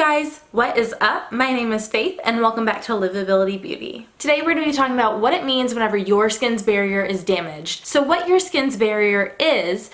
guys, what is up? My name is Faith and welcome back to Livability Beauty. Today we're going to be talking about what it means whenever your skin's barrier is damaged. So what your skin's barrier is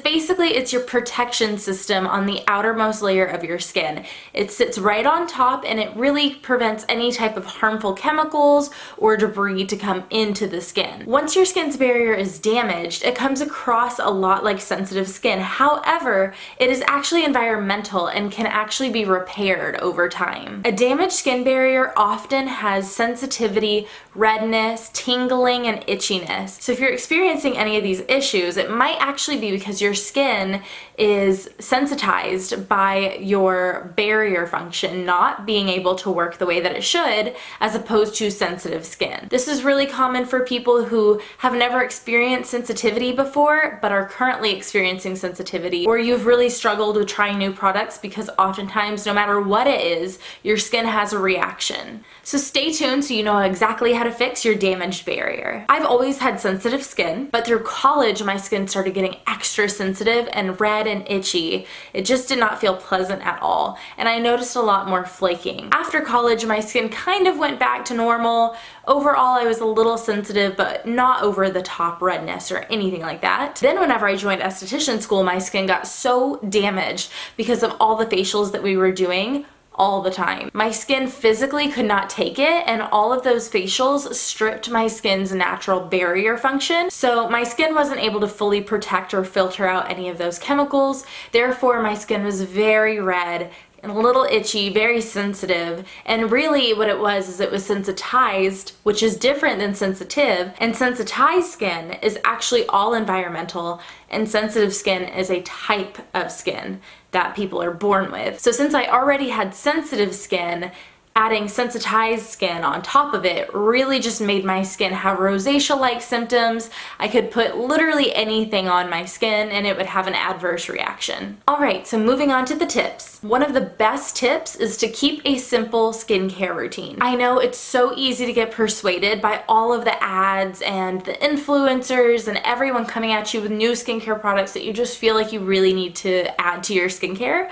basically it's your protection system on the outermost layer of your skin. It sits right on top and it really prevents any type of harmful chemicals or debris to come into the skin. Once your skin's barrier is damaged, it comes across a lot like sensitive skin. However, it is actually environmental and can actually be repaired over time. A damaged skin barrier often has sensitivity, redness, tingling, and itchiness. So if you're experiencing any of these issues, it might actually be because your skin is sensitized by your barrier function not being able to work the way that it should, as opposed to sensitive skin. This is really common for people who have never experienced sensitivity before but are currently experiencing sensitivity, or you've really struggled with trying new products because oftentimes no matter what it is, your skin has a reaction. So stay tuned so you know exactly how to fix your damaged barrier. I've always had sensitive skin, but through college my skin started getting extra sensitive and red and itchy. It just did not feel pleasant at all, and I noticed a lot more flaking. After college my skin kind of went back to normal. Overall I was a little sensitive, but not over the top redness or anything like that. Then whenever I joined esthetician school, my skin got so damaged because of all the facials that we were doing all the time. My skin physically could not take it, and all of those facials stripped my skin's natural barrier function. So my skin wasn't able to fully protect or filter out any of those chemicals. Therefore, my skin was very red and a little itchy, very sensitive, and really what it was is it was sensitized, which is different than sensitive, and sensitized skin is actually all environmental, and sensitive skin is a type of skin that people are born with. So since I already had sensitive skin, adding sensitized skin on top of it really just made my skin have rosacea-like symptoms. I could put literally anything on my skin and it would have an adverse reaction. Alright, so moving on to the tips. One of the best tips is to keep a simple skincare routine. I know it's so easy to get persuaded by all of the ads and the influencers and everyone coming at you with new skincare products that you just feel like you really need to add to your skincare.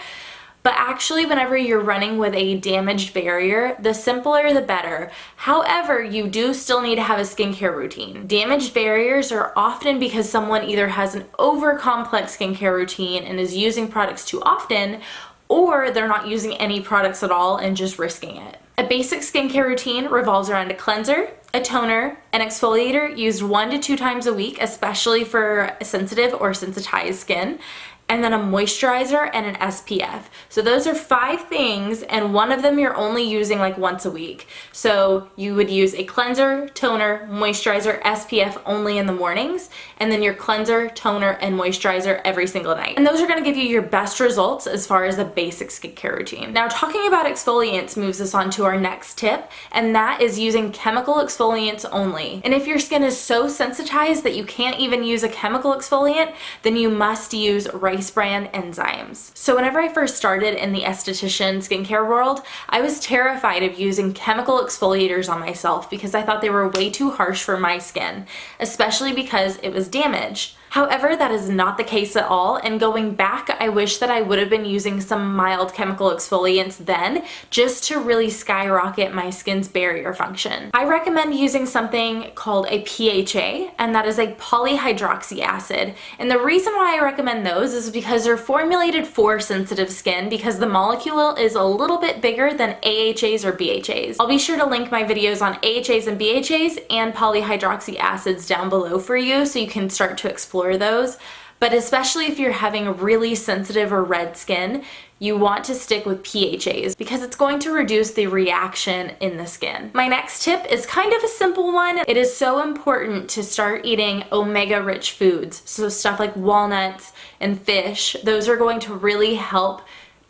But actually, whenever you're running with a damaged barrier, the simpler the better. However, you do still need to have a skincare routine. Damaged barriers are often because someone either has an over-complex skincare routine and is using products too often, or they're not using any products at all and just risking it. A basic skincare routine revolves around a cleanser, a toner, an exfoliator used 1 to 2 times a week, especially for sensitive or sensitized skin, and then a moisturizer and an SPF. So those are 5 things, and one of them you're only using like once a week. So you would use a cleanser, toner, moisturizer, SPF only in the mornings, and then your cleanser, toner, and moisturizer every single night. And those are gonna give you your best results as far as a basic skincare routine. Now, talking about exfoliants moves us on to our next tip, and that is using chemical exfoliants only. And if your skin is so sensitized that you can't even use a chemical exfoliant, then you must use rice bran enzymes. So whenever I first started in the esthetician skincare world, I was terrified of using chemical exfoliators on myself because I thought they were way too harsh for my skin, especially because it was damaged. However, that is not the case at all, and going back, I wish that I would have been using some mild chemical exfoliants then, just to really skyrocket my skin's barrier function. I recommend using something called a PHA, and that is a polyhydroxy acid. And the reason why I recommend those is because they're formulated for sensitive skin because the molecule is a little bit bigger than AHAs or BHAs. I'll be sure to link my videos on AHAs and BHAs and polyhydroxy acids down below for you so you can start to explore those. But especially if you're having really sensitive or red skin, you want to stick with PHAs because it's going to reduce the reaction in the skin. My next tip is kind of a simple one. It is so important to start eating omega-rich foods. So stuff like walnuts and fish, those are going to really help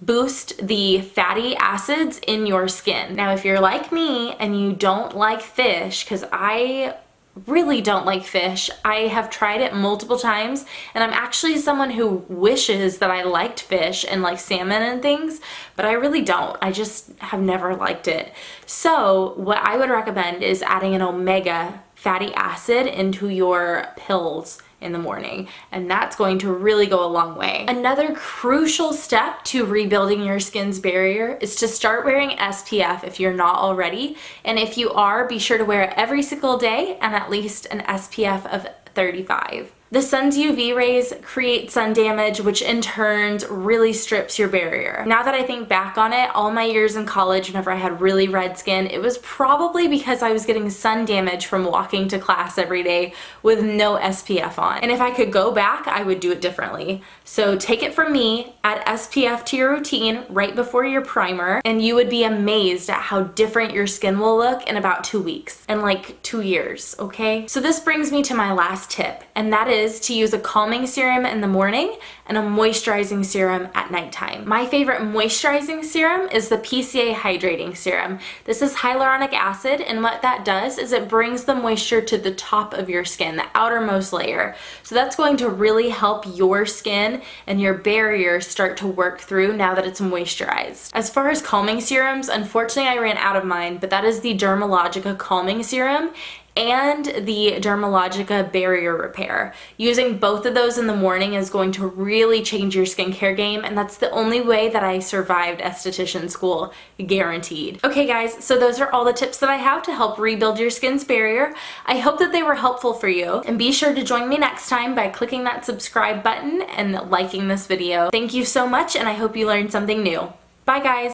boost the fatty acids in your skin. Now, if you're like me and you don't like fish, because I really don't like fish. I have tried it multiple times, and I'm actually someone who wishes that I liked fish and like salmon and things, but I really don't. I just have never liked it. So what I would recommend is adding an omega fatty acid into your pills in the morning, and that's going to really go a long way. Another crucial step to rebuilding your skin's barrier is to start wearing SPF if you're not already, and if you are, be sure to wear it every single day and at least an SPF of 35. The sun's UV rays create sun damage, which in turn really strips your barrier. Now that I think back on it, all my years in college, whenever I had really red skin, it was probably because I was getting sun damage from walking to class every day with no SPF on. And if I could go back, I would do it differently. So take it from me, add SPF to your routine right before your primer, and you would be amazed at how different your skin will look in about 2 weeks, and like 2 years, okay? So this brings me to my last tip, and that is to use a calming serum in the morning and a moisturizing serum at nighttime. My favorite moisturizing serum is the PCA Hydrating Serum. This is hyaluronic acid, and what that does is it brings the moisture to the top of your skin, the outermost layer. So that's going to really help your skin and your barrier start to work through now that it's moisturized. As far as calming serums, unfortunately I ran out of mine, but that is the Dermalogica Calming Serum and the Dermalogica Barrier Repair. Using both of those in the morning is going to really change your skincare game, and that's the only way that I survived esthetician school, guaranteed. Okay guys, so those are all the tips that I have to help rebuild your skin's barrier. I hope that they were helpful for you, and be sure to join me next time by clicking that subscribe button and liking this video. Thank you so much, and I hope you learned something new. Bye guys!